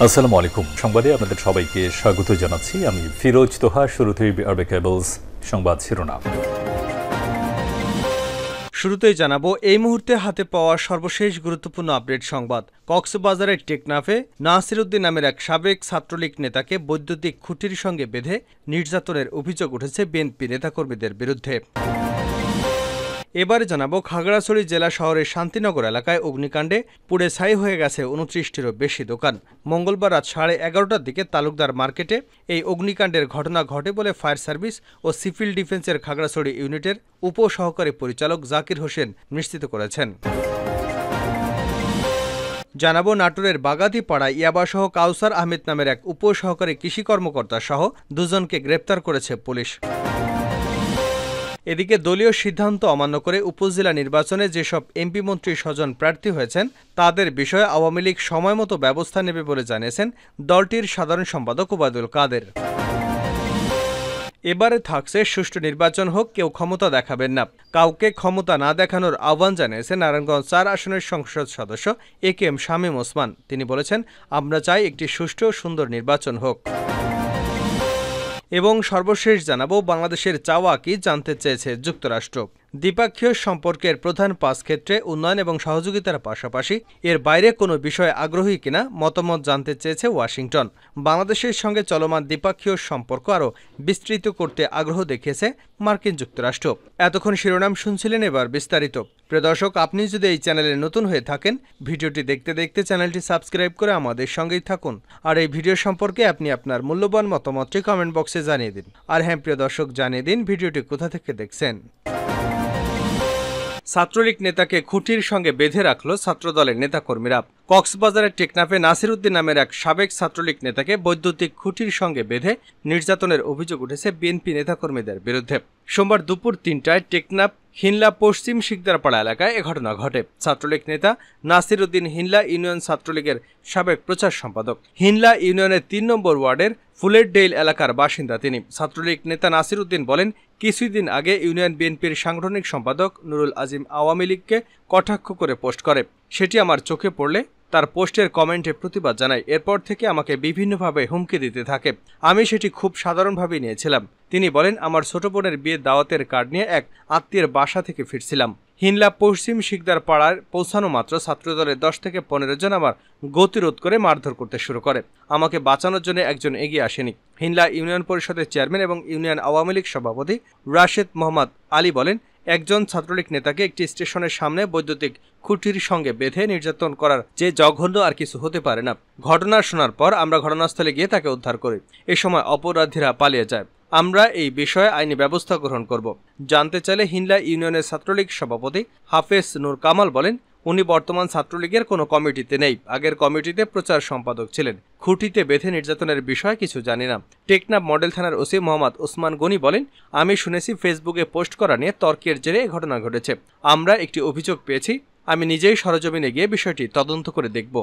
আসসালামু আলাইকুম। সংবাদে আপনাদের সবাইকে স্বাগত জানাচ্ছি। আমি ফিরোজ তোহা। শুরুতেই আরবে কেবলস সংবাদ শিরোনাম। শুরুতেই জানাবো এই মুহূর্তে হাতে পাওয়া সর্বশেষ গুরুত্বপূর্ণ আপডেট সংবাদ। কক্সবাজারের টেকনাফে নাসির উদ্দিন নামের এক সাবেক ছাত্রলীগ নেতাকে বৈদ্যুতিক খুঁটির সঙ্গে বেঁধে নির্যাতনের অভিযোগ উঠেছে বিএনপি নেতাকর্মীদের বিরুদ্ধে। এবারে জানাবো খাগড়াছড়ি জেলা শহরের শান্তিনগর এলাকায় অগ্নিকাণ্ডে পুড়ে ছাই হয়ে গেছে ২৯টিরও বেশি দোকান। মঙ্গলবার রাত 11:30টার দিকে তালুকদার মার্কেটে এই অগ্নিকাণ্ডের ঘটনা ঘটে বলে ফায়ার সার্ভিস ও সিভিল ডিফেন্সের খাগড়াছড়ি ইউনিটের উপসহকারী পরিচালক জাকির হোসেন নিশ্চিত করেছেন। জানাবো নাটোরের বাগাতিপাড়ায় ইয়াবাসহ কাউসার আহমেদ নামের এক উপসহকারী কৃষি কর্মকর্তা সহ দুজনকে গ্রেপ্তার করেছে পুলিশ। এদিকে দলীয় সিদ্ধান্ত অমান্য করে উপজেলা নির্বাচনে যেসব এমপি মন্ত্রী স্বজন প্রার্থী হয়েছেন তাদের বিষয়ে আওয়ামী লীগ সময়মতো ব্যবস্থা নেবে বলে জানিয়েছেন দলটির সাধারণ সম্পাদক ওবায়দুল কাদের। এবারে থাকছে সুষ্ঠু নির্বাচন হোক, কেউ ক্ষমতা দেখাবেন না। কাউকে ক্ষমতা না দেখানোর আহ্বান জানিয়েছেন নারায়ণগঞ্জ ৪ আসনের সংসদ সদস্য একেএম শামীম ওসমান। তিনি বলেছেন, আমরা চাই একটি সুষ্ঠু সুন্দর নির্বাচন হোক। এবং সর্বশেষ জানাবো বাংলাদেশের চাওয়া কি জানতে চেয়েছে যুক্তরাষ্ট্র। দ্বিপক্ষীয় সম্পর্কের প্রধান ৫ ক্ষেত্রে উন্নয়ন এবং সহযোগিতার পাশাপাশি এর বাইরে কোনো বিষয়ে আগ্রহী কিনা মতামত জানতে চেয়েছে ওয়াশিংটন। বাংলাদেশের সঙ্গে চলমান দ্বিপক্ষীয় সম্পর্ক আরও বিস্তৃত করতে আগ্রহ দেখিয়েছে মার্কিন যুক্তরাষ্ট্র। এতক্ষণ শিরোনাম শুনছিলেন, এবার বিস্তারিত। প্রিয় দর্শক, আপনি যদি এই চ্যানেলে নতুন হয়ে থাকেন, ভিডিওটি দেখতে দেখতে চ্যানেলটি সাবস্ক্রাইব করে আমাদের সঙ্গেই থাকুন। আর এই ভিডিও সম্পর্কে আপনি আপনার মূল্যবান মতামতটি কমেন্ট বক্সে জানিয়ে দিন। আর হ্যাঁ প্রিয় দর্শক, জানিয়ে দিন ভিডিওটি কোথা থেকে দেখছেন। ছাত্রলীগ নেতাকে খুঁটির সঙ্গে বেঁধে রাখল ছাত্রদলের নেতাকর্মীরা। কক্সবাজারের টেকনাফে নাসির উদ্দিন নামের এক সাবেক ছাত্রলীগ নেতাকে বৈদ্যুতিক খুঁটির সঙ্গে বেঁধে নির্যাতনের অভিযোগ উঠেছে বিএনপি নেতাকর্মীদের বিরুদ্ধে। সোমবার দুপুর ৩টায় টেকনাফ হিনলা পশ্চিম শিকদারপাড়া এলাকায় এ ঘটনা ঘটে। ছাত্রলীগ নেতা নাসির উদ্দিন হিনলা ইউনিয়ন ছাত্রলীগের সাবেক প্রচার সম্পাদক। হিনলা ইউনিয়নের ৩ নম্বর ওয়ার্ডের ফুলেরডেইল এলাকার বাসিন্দা তিনি। ছাত্রলীগ নেতা নাসির উদ্দিন বলেন, কিছুদিন আগে ইউনিয়ন বিএনপির সাংগঠনিক সম্পাদক নুরুল আজিম আওয়ামী লীগকে কটাক্ষ করে পোস্ট করে। সেটি আমার চোখে পড়লে তার পোস্টের কমেন্টে প্রতিবাদ জানাই। এরপর থেকে আমাকে বিভিন্নভাবে হুমকি দিতে থাকে। আমি সেটি খুব সাধারণভাবে নিয়েছিলাম। তিনি বলেন, আমার ছোট বোনের বিয়ের দাওয়াতের কার্ড নিয়ে এক আত্মীয়ের বাসা থেকে ফিরছিলাম। হিনলা পশ্চিম শিকদার পাড়ার পৌঁছানো মাত্র ছাত্রদলের ১০ থেকে ১৫ জন আমার গতিরোধ করে মারধর করতে শুরু করে। আমাকে বাঁচানোর জন্য একজন এগিয়ে আসেনি। হিনলা ইউনিয়ন পরিষদের চেয়ারম্যান এবং ইউনিয়ন আওয়ামী লীগ সভাপতি রাশেদ মোহাম্মদ আলী বলেন, একজন ছাত্রলীগ নেতাকে একটি স্টেশনের সামনে বৈদ্যুতিক খুঁটির সঙ্গে বেঁধে নির্যাতন করার যে জঘন্য আর কিছু হতে পারে না। ঘটনা শোনার পর আমরা ঘটনাস্থলে গিয়ে তাকে উদ্ধার করি। এ সময় অপরাধীরা পালিয়ে যায়। আমরা এই বিষয়ে আইনি ব্যবস্থা গ্রহণ করব। জানতে চাইলে হিনলা ইউনিয়নের ছাত্রলীগ সভাপতি হাফেজ নূর কামাল বলেন, উনি বর্তমান ছাত্রলীগের কোনো কমিটিতে নেই। আগের কমিটিতে প্রচার সম্পাদক ছিলেন। খুঁটিতে বেঁধে নির্যাতনের বিষয়ে কিছু জানি না। টেকনাফ মডেল থানার ওসি মোহাম্মদ ওসমান গনি বলেন, আমি শুনেছি ফেসবুকে পোস্ট করা নিয়ে তর্কের জেরে এ ঘটনা ঘটেছে। আমরা একটি অভিযোগ পেয়েছি। আমি নিজেই সরেজমিনে গিয়ে বিষয়টি তদন্ত করে দেখব।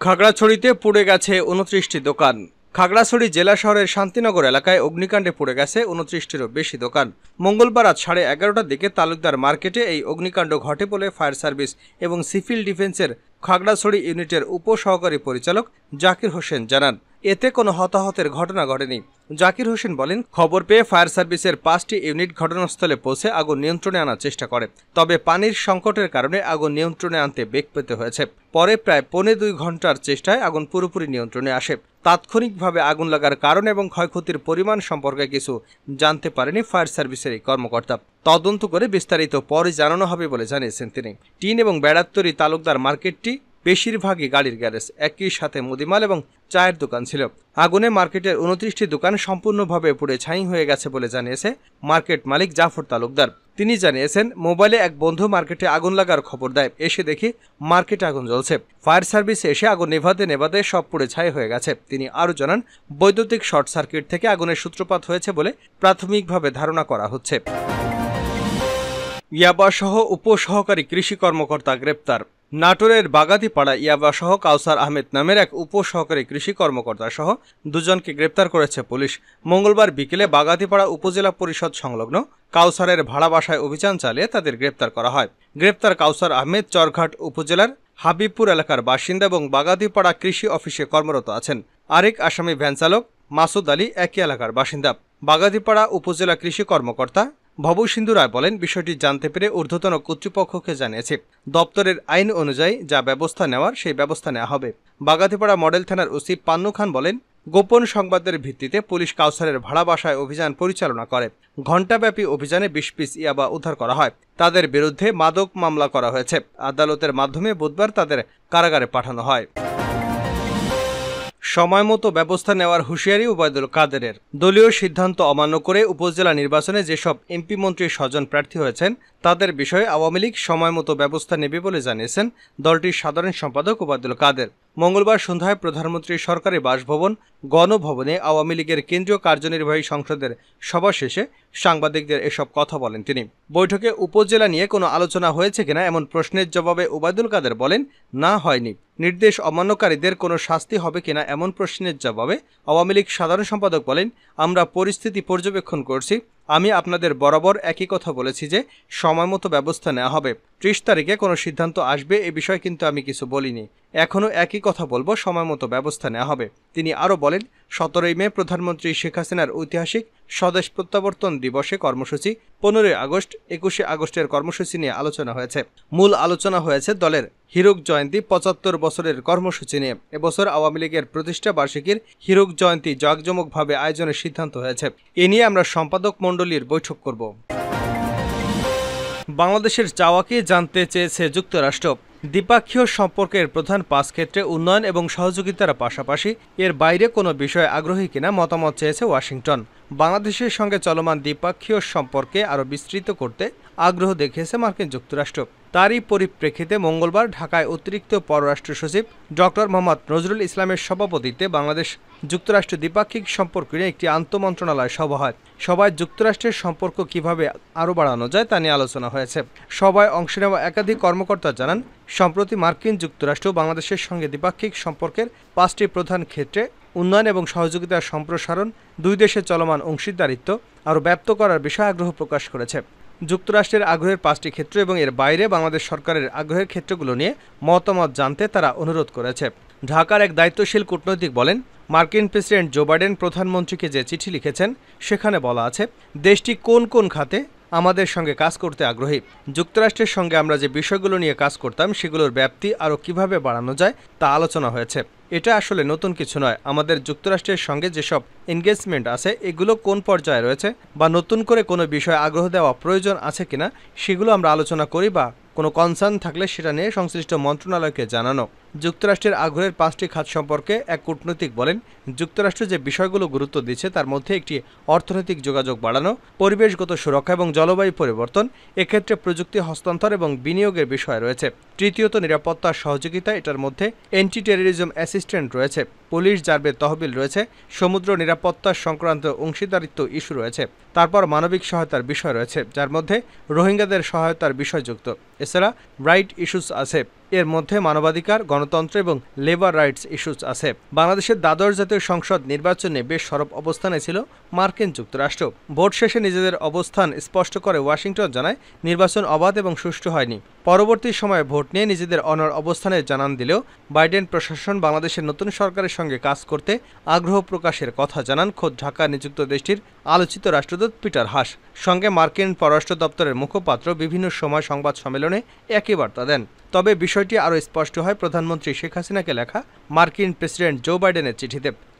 খাগড়াছড়িতে পুড়ে গেছে ২৯টি দোকান। খাগড়াছড়ি জেলা শহরের শান্তিনগর এলাকায় অগ্নিকাণ্ডে পুড়ে গেছে ২৯টিরও বেশি দোকান। মঙ্গলবার রাত 11:30টার দিকে তালুকদার মার্কেটে এই অগ্নিকাণ্ড ঘটে বলে ফায়ার সার্ভিস এবং সিভিল ডিফেন্সের খাগড়াছড়ি ইউনিটের উপসহকারী পরিচালক জাকির হোসেন জানান। এতে কোনো হতাহতের ঘটনা ঘটেনি। জাকির হোসেন বলেন, খবর পেয়ে ফায়ার সার্ভিসের ৫টি ইউনিট ঘটনাস্থলে পৌঁছে আগুন নিয়ন্ত্রণে আনার চেষ্টা করে। তবে পানির সংকটের কারণে আগুন নিয়ন্ত্রণে আনতে বেগ পেতে হয়েছে। পরে প্রায় ২.৫ ঘন্টার চেষ্টায় আগুন পুরোপুরি নিয়ন্ত্রণে আসে। তাৎক্ষণিকভাবে আগুন লাগার কারণ এবং ক্ষয়ক্ষতির পরিমাণ সম্পর্কে কিছু জানতে পারেনি ফায়ার সার্ভিসের এই কর্মকর্তা। তদন্ত করে বিস্তারিত পরে জানানো হবে বলে জানিয়েছেন তিনি। টিন এবং বেড়ার তৈরি তালুকদার মার্কেটটি বেশিরভাগই গাড়ির গ্যারেজ, একই সাথে মুদিমাল এবং চায়ের দোকান ছিল। আগুনে মার্কেটের ২৯টি দোকান সম্পূর্ণভাবে পুড়ে ছাই হয়ে গেছে বলে জানিয়েছে মার্কেট মালিক জাফর তালুকদার। তিনি জানিয়েছেন, মোবাইলে এক বন্ধু মার্কেটে আগুন লাগার খবর দেয়। এসে দেখি মার্কেটে আগুন জ্বলছে। ফায়ার সার্ভিস এসে আগুন নেভাতে নেভাতে সব পুড়ে ছাই হয়ে গেছে। তিনি আরও জানান, বৈদ্যুতিক শর্ট সার্কিট থেকে আগুনের সূত্রপাত হয়েছে বলে প্রাথমিকভাবে ধারণা করা হচ্ছে। ইয়াবাসহ উপসহকারী কৃষি কর্মকর্তা গ্রেপ্তার। নাটোরের বাগাতিপাড়া ইয়াবাসহ কাউসার আহমেদ নামের এক উপসহকারী কৃষি কর্মকর্তা সহ দুজনকে গ্রেপ্তার করেছে পুলিশ। মঙ্গলবার বিকেলে বাগাতিপাড়া উপজেলা পরিষদ সংলগ্ন কাউসারের ভাড়া বাসায় অভিযান চালিয়ে তাদের গ্রেপ্তার করা হয়। গ্রেপ্তার কাউসার আহমেদ চরঘাট উপজেলার হাবিবপুর এলাকার বাসিন্দা এবং বাগাতিপাড়া কৃষি অফিসে কর্মরত আছেন। আরেক আসামি ভ্যানচালক মাসুদ আলী একই এলাকার বাসিন্দা। বাগাতিপাড়া উপজেলা কৃষি কর্মকর্তা ভবসিন্ধু রায় বলেন, বিষয়টি জানতে পেরে ঊর্ধ্বতন কর্তৃপক্ষকে জানিয়েছে। দপ্তরের আইন অনুযায়ী যা ব্যবস্থা নেওয়ার সেই ব্যবস্থা নেওয়া হবে। বাগাতিপাড়া মডেল থানার ওসি পান্নু খান বলেন, গোপন সংবাদের ভিত্তিতে পুলিশ কাউসারের ভাড়া বাসায় অভিযান পরিচালনা করে। ঘণ্টাব্যাপী অভিযানে ২০ পিস ইয়াবা উদ্ধার করা হয়। তাদের বিরুদ্ধে মাদক মামলা করা হয়েছে। আদালতের মাধ্যমে বুধবার তাদের কারাগারে পাঠানো হয়। সময়মতো ব্যবস্থা নেওয়ার হুঁশিয়ারি ওবায়দুল কাদেরের। দলীয় সিদ্ধান্ত অমান্য করে উপজেলা নির্বাচনে যেসব এমপি মন্ত্রী স্বজন প্রার্থী হয়েছেন তাদের বিষয়ে আওয়ামী লীগ সময়মতো ব্যবস্থা নেবে বলে জানিয়েছেন দলটির সাধারণ সম্পাদক ওবায়দুল কাদের। মঙ্গলবার সন্ধ্যায় প্রধানমন্ত্রীর সরকারি বাসভবন গণভবনে আওয়ামী লীগের কেন্দ্রীয় কার্যনির্বাহী সংসদের সভা শেষে সাংবাদিকদের এসব কথা বলেন তিনি। বৈঠকে উপজেলা নিয়ে কোনো আলোচনা হয়েছে কিনা এমন প্রশ্নের জবাবে ওবায়দুল কাদের বলেন, না, হয়নি। নির্দেশ অমান্যকারীদের কোনো শাস্তি হবে কিনা এমন প্রশ্নের জবাবে আওয়ামী লীগ সাধারণ সম্পাদক বলেন, আমরা পরিস্থিতি পর্যবেক্ষণ করছি। আমি আপনাদের বরাবর একই কথা বলেছি যে সময়মতো ব্যবস্থা নেওয়া হবে। ৩০ তারিখে কোনো সিদ্ধান্ত আসবে এ বিষয়ে কিন্তু আমি কিছু বলিনি। এখনও একই কথা বলবো, সময়মতো ব্যবস্থা নেওয়া হবে। তিনি আরও বলেন, ১৭ই মে প্রধানমন্ত্রী শেখ হাসিনার ঐতিহাসিক স্বদেশ প্রত্যাবর্তন দিবসে কর্মসূচি, ১৫ই আগস্ট, ২১শে আগস্টের কর্মসূচি নিয়ে আলোচনা হয়েছে। মূল আলোচনা হয়েছে দলের হীরক জয়ন্তী ৭৫ বছরের কর্মসূচি নিয়ে। এবছর আওয়ামী লীগের প্রতিষ্ঠা বার্ষিকীর হীরক জয়ন্তী জাঁকজমকভাবে আয়োজনের সিদ্ধান্ত হয়েছে। এ নিয়ে আমরা সম্পাদক মণ্ডলীর বৈঠক করব। বাংলাদেশের চাওয়াকে জানতে চেয়েছে যুক্তরাষ্ট্র। দ্বিপাক্ষীয় সম্পর্কের প্রধান ৫ ক্ষেত্রে উন্নয়ন এবং সহযোগিতার পাশাপাশি এর বাইরে কোনো বিষয়ে আগ্রহী কিনা মতামত চেয়েছে ওয়াশিংটন। বাংলাদেশের সঙ্গে চলমান দ্বিপাক্ষীয় সম্পর্কে আরও বিস্তৃত করতে আগ্রহ দেখিয়েছে মার্কিন যুক্তরাষ্ট্র। তারই পরিপ্রেক্ষিতে মঙ্গলবার ঢাকায় অতিরিক্ত পররাষ্ট্র সচিব ডক্টর মোহাম্মদ নজরুল ইসলামের সভাপতিত্বে বাংলাদেশ যুক্তরাষ্ট্র দ্বিপাক্ষিক সম্পর্ক নিয়ে একটি আন্তঃমন্ত্রণালয় সভা হয়। সভায় যুক্তরাষ্ট্রের সম্পর্ক কিভাবে আরও বাড়ানো যায় তা নিয়ে আলোচনা হয়েছে। সভায় অংশ নেওয়া একাধিক কর্মকর্তা জানান, সম্প্রতি মার্কিন যুক্তরাষ্ট্র বাংলাদেশের সঙ্গে দ্বিপাক্ষিক সম্পর্কের ৫টি প্রধান ক্ষেত্রে উন্নয়ন এবং সহযোগিতার সম্প্রসারণ, দুই দেশের চলমান অংশীদারিত্ব আরও ব্যাপ্ত করার বিষয়ে আগ্রহ প্রকাশ করেছে। যুক্তরাষ্ট্রের আগ্রহের ৫টি ক্ষেত্র এবং এর বাইরে বাংলাদেশ সরকারের আগ্রহের ক্ষেত্রগুলো নিয়ে মতামত জানতে তারা অনুরোধ করেছে। ঢাকার এক দায়িত্বশীল কূটনৈতিক বলেন, মার্কিন প্রেসিডেন্ট জো বাইডেন প্রধানমন্ত্রীকে যে চিঠি লিখেছেন সেখানে বলা আছে দেশটি কোন কোন খাতে আমাদের সঙ্গে কাজ করতে আগ্রহী। যুক্তরাষ্ট্রের সঙ্গে আমরা যে বিষয়গুলো নিয়ে কাজ করতাম সেগুলোর ব্যাপ্তি আরও কিভাবে বাড়ানো যায় তা আলোচনা হয়েছে। এটা আসলে নতুন কিছু নয়। আমাদের যুক্তরাষ্ট্রের সঙ্গে যেসব এনগেজমেন্ট আছে এগুলো কোন পর্যায়ে রয়েছে বা নতুন করে কোনো বিষয়ে আগ্রহ দেওয়া প্রয়োজন আছে কিনা সেগুলো আমরা আলোচনা করি বা কোনো কনসার্ন থাকলে সেটা নিয়ে সংশ্লিষ্ট মন্ত্রণালয়কে জানানো। যুক্তরাষ্ট্রের আগ্রহের ৫টি খাত সম্পর্কে এক কূটনৈতিক বলেন, যুক্তরাষ্ট্র যে বিষয়গুলো গুরুত্ব দিচ্ছে তার মধ্যে একটি অর্থনৈতিক যোগাযোগ বাড়ানো, পরিবেশগত সুরক্ষা এবং জলবায়ু পরিবর্তন, এক্ষেত্রে প্রযুক্তি হস্তান্তর এবং বিনিয়োগের বিষয় রয়েছে। তৃতীয়ত নিরাপত্তার সহযোগিতা, এটার মধ্যে অ্যান্টি টেররিজম অ্যাসিস্ট্যান্ট রয়েছে, পুলিশ জারবে তহবিল রয়েছে, সমুদ্র নিরাপত্তা সংক্রান্ত অংশীদারিত্ব ইস্যু রয়েছে। তারপর মানবিক সহায়তার বিষয় রয়েছে, যার মধ্যে রোহিঙ্গাদের সহায়তার বিষয়যুক্ত। এছাড়া রাইট ইস্যুস আছে, এর মধ্যে মানবাধিকার, গণতন্ত্র এবং লেবার রাইটস ইস্যুস আছে। বাংলাদেশের দ্বাদশ জাতীয় সংসদ নির্বাচনে বেশ সরব অবস্থানে ছিল মার্কিন যুক্তরাষ্ট্র। ভোট শেষে নিজেদের অবস্থান স্পষ্ট করে ওয়াশিংটন জানায়, নির্বাচন অবাধ এবং সুষ্ঠু হয়নি। পরবর্তী সময়ে ভোট নিয়ে নিজেদের অনড় অবস্থানে জানান দিলেও বাইডেন প্রশাসন বাংলাদেশের নতুন সরকারের সঙ্গে কাজ করতে আগ্রহ প্রকাশের কথা জানান খোদ ঢাকা নিযুক্ত দেশটির আলোচিত রাষ্ট্রদূত পিটার হাস। সঙ্গে মার্কিন পররাষ্ট্র দপ্তরের মুখপাত্র বিভিন্ন সময় সংবাদ সম্মেলনে একই বার্তা দেন। তবে বিষয়টি আরও স্পষ্ট হয় প্রধানমন্ত্রী শেখ হাসিনাকে লেখা মার্কিন প্রেসিডেন্ট জো বাইডেনের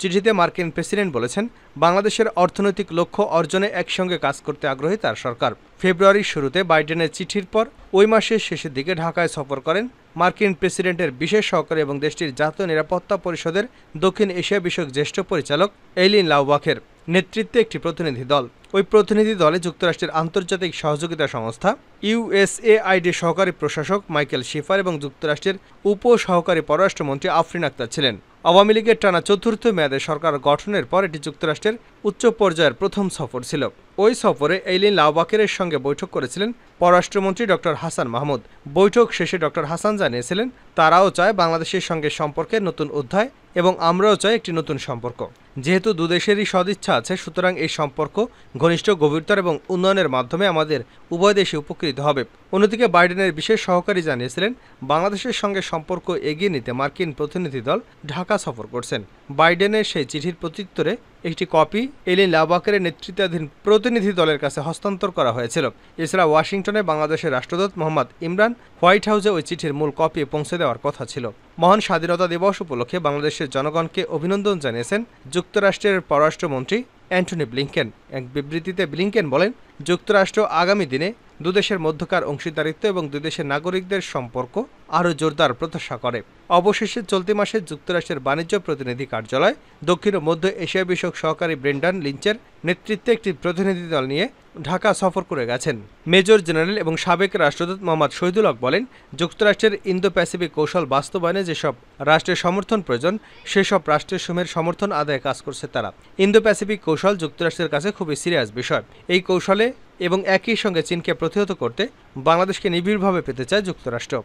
চিঠিতে মার্কিন প্রেসিডেন্ট বলেছেন, বাংলাদেশের অর্থনৈতিক লক্ষ্য অর্জনে একসঙ্গে কাজ করতে আগ্রহী তার সরকার। ফেব্রুয়ারির শুরুতে বাইডেনের চিঠির পর ওই মাসের শেষের দিকে ঢাকায় সফর করেন মার্কিন প্রেসিডেন্টের বিশেষ সহকারী এবং দেশটির জাতীয় নিরাপত্তা পরিষদের দক্ষিণ এশিয়া বিষয়ক জ্যেষ্ঠ পরিচালক এইলিন লাউবাখের নেতৃত্বে একটি প্রতিনিধি দল। ওই প্রতিনিধি দলে যুক্তরাষ্ট্রের আন্তর্জাতিক সহযোগিতা সংস্থা ইউএসএআইডির সহকারী প্রশাসক মাইকেল শিফার এবং যুক্তরাষ্ট্রের উপ সহকারী পররাষ্ট্রমন্ত্রী আফরিন আক্তার ছিলেন। আওয়ামী লীগের টানা ৪র্থ মেয়াদে সরকার গঠনের পর এটি যুক্তরাষ্ট্রের উচ্চ পর্যায়ের প্রথম সফর ছিল। ওই সফরে এইলিন লাউবাকেরের সঙ্গে বৈঠক করেছিলেন পররাষ্ট্রমন্ত্রী ডক্টর হাসান মাহমুদ। বৈঠক শেষে ডক্টর হাসান জানিয়েছিলেন তারাও চায় বাংলাদেশের সঙ্গে সম্পর্কের নতুন অধ্যায় এবং আমরাও চাই একটি নতুন সম্পর্ক। যেহেতু দুদেশেরই সদিচ্ছা আছে, সুতরাং এই সম্পর্ক ঘনিষ্ঠ, গভীরতর এবং উন্নয়নের মাধ্যমে আমাদের উভয় দেশে উপকৃত হবে। অন্যদিকে বাইডেনের বিশেষ সহকারী জানিয়েছিলেন বাংলাদেশের সঙ্গে সম্পর্ক এগিয়ে নিতে মার্কিন প্রতিনিধি দল ঢাকা সফর করছেন। বাইডেনের সেই চিঠির প্রত্যুত্তরে একটি কপি এইলিন লাউবাকেরের নেতৃত্বাধীন প্রতিনিধি দলের কাছে হস্তান্তর করা হয়েছিল। এছাড়া ওয়াশিংটনে বাংলাদেশের রাষ্ট্রদূত মোহাম্মদ ইমরান হোয়াইট হাউসে ওই চিঠির মূল কপি পৌঁছে দেওয়ার কথা ছিল। মহান স্বাধীনতা দিবস উপলক্ষে বাংলাদেশের জনগণকে অভিনন্দন জানিয়েছেন যুক্তরাষ্ট্রের পররাষ্ট্রমন্ত্রী অ্যান্টনি ব্লিংকেন। এক বিবৃতিতে ব্লিংকেন বলেন, যুক্তরাষ্ট্র আগামী দিনে দুদেশের মধ্যকার অংশীদারিত্ব এবং দুদেশের নাগরিকদের সম্পর্ক আরও জোরদার প্রত্যাশা করে। অবশেষে চলতি মাসে যুক্তরাষ্ট্রের বাণিজ্য প্রতিনিধি কার্যালয় দক্ষিণ ও মধ্য এশিয়া বিষয়ক সহকারী ব্রেন্ডন লিঞ্চের নেতৃত্বে একটি প্রতিনিধি দল নিয়ে ঢাকা সফর করে গেছেন। মেজর জেনারেল এবং সাবেক রাষ্ট্রদূত মোহাম্মদ শহীদুল হক বলেন, যুক্তরাষ্ট্রের ইন্দো প্যাসিফিক কৌশল বাস্তবায়নে যেসব রাষ্ট্রের সমর্থন প্রয়োজন সেসব রাষ্ট্রের সমূহের সমর্থন আদায়ে কাজ করছে তারা। ইন্দো প্যাসিফিক কৌশল যুক্তরাষ্ট্রের কাছে খুবই সিরিয়াস বিষয়। এই কৌশলে এবং একই সঙ্গে চীনকে প্রতিহত করতে বাংলাদেশকে নিবিড়ভাবে পেতে চায় যুক্তরাষ্ট্র।